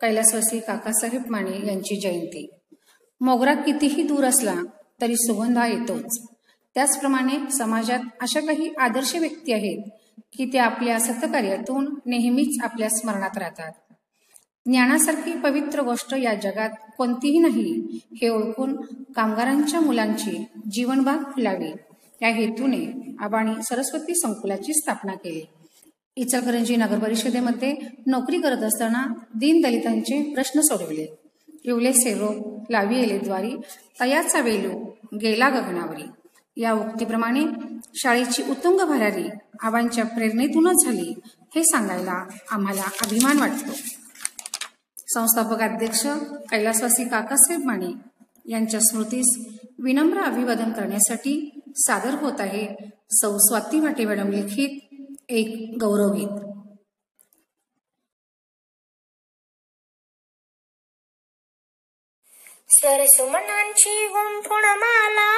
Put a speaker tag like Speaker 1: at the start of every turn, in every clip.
Speaker 1: कैलासवासी काकासाहेब माने यांची जयंती। मोगरा कितीही दूर असला तरी सुगंध येतोच। त्याचप्रमाणे समाजात अशा काही आदर्श व्यक्ती आहेत की त्या आपल्या सत्कार्यातून नेहमीच आपल्या स्मरणात राहतात। ज्ञानासारखी पवित्र गोष्ट या जगात कोणतीही नाही हे ओळखून कामगारांच्या मुलांची जीवनबाग फुलावी या हेतूने आबांनी सरस्वती संकुलाची स्थापना केली। इचलकरंजी नगर परिषदेमध्ये नोकरी करत असताना दीनदलितांचे प्रश्न सोडविले। येवले सेरो लावी येले द्वारी तयाचा वेलू गेला गगनावरी या उक्तीप्रमाणे शाळेची उत्तुंग भरारी आबांच्या प्रेरणेतूनच झाली हे सांगायला आम्हाला अभिमान वाटतो। संस्थापक अध्यक्ष कैलासवासी काकासाहेब माने यांच्या स्मृतीस विनम्र अभिवादन करण्यासाठी सादर होत आहे सौ स्वाती वाटे मॅडम लिखित एक गौरवगीत।
Speaker 2: स्वरसुमनांची गुंफुण माला,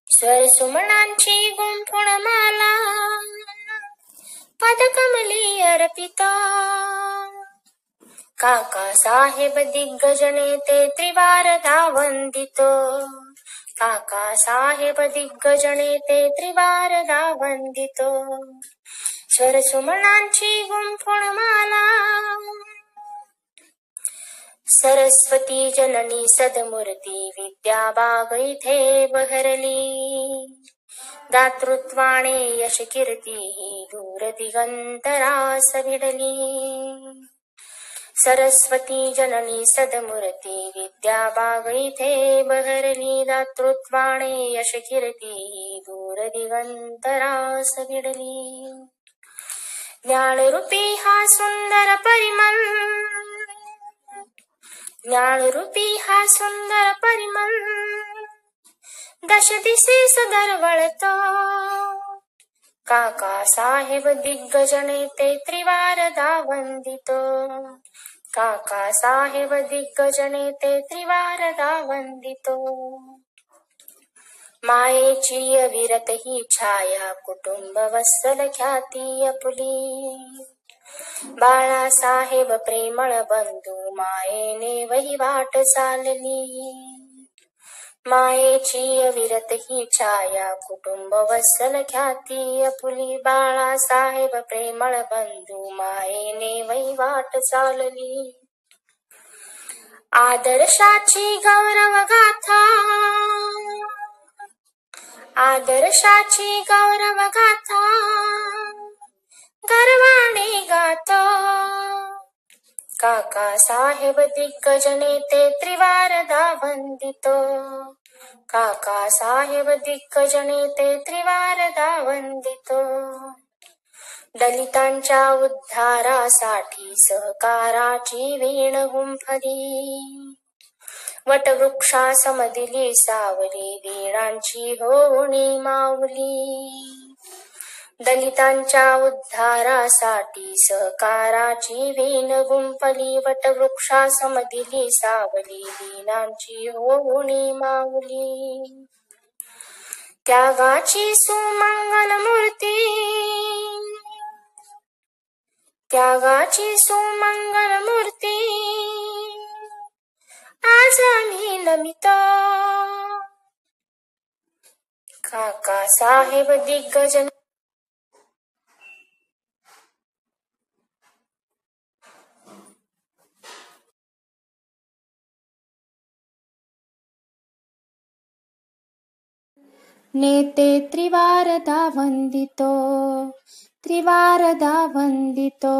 Speaker 2: स्वरसुमनांची गुंफुण माला, पदकमली अर्पिता। काका साहेब दिग्गज नेते त्रिवारदा वंदितो, काका साहेब दिग्गज नेते त्रिवारदा वंदितो। स्वरसुमनांची गुंफुण माला, सरस्वती जननी सदमूर्ती विद्याबाग इथे बहरली। दातृत्वाने यश कीर्ती ही दूर दिगंतरास भिडली। सरस्वती जननी सदमूर्ती विद्याबाग इथे बहरली। दातृत्वाने यश कीर्ती ही दूर दिगंतरास भिडली। ज्ञानरूपी हा सुंदर परिमल, ज्ञानरूपी हा सुंदर परिमल, दश दिशेस दरवळतो। काका साहेब दिग्गज नेते त्रिवारदा वंदितो, काका साहेब दिग्गज नेते त्रिवारदा वंदितो। मायेची अविरत ही छाया कुटुंब वत्सल ख्याती अपुली। बाळासाहेब प्रेमळ बंधू मायेने वहिवाट चालली। मायेची अविरत ही छाया कुटुंब वत्सल ख्याती अपुली। बाळासाहेब प्रेमळ बंधू मायेने वहिवाट चालली। आदर्शाची गौरव गाथा, आदर्शाची गौरव गाथा, गर्वाने गातो। काका साहेब दिग्गज नेते त्रिवारदा वंदितो, काका साहेब दिग्गज नेते त्रिवारदा वंदितो। दलितांच्या उद्धारासाठी सहकाराची वीण गुंफली। वटवृक्षासम दिली सावली दीनांची होऊनी माऊली। दलितांच्या उद्धारासाठी सहकाराची वीण गुंफली। वटवृक्षासम दिली सावली दीनांची होऊनी माऊली। त्यागाची सुमंगल मूर्ती, त्यागाची सुमंगल मूर्ती, आज आम्ही नमितो। काका साहेब दिग्गज
Speaker 3: नेते त्रिवारदा वंदितो, त्रिवारदा वंदितो।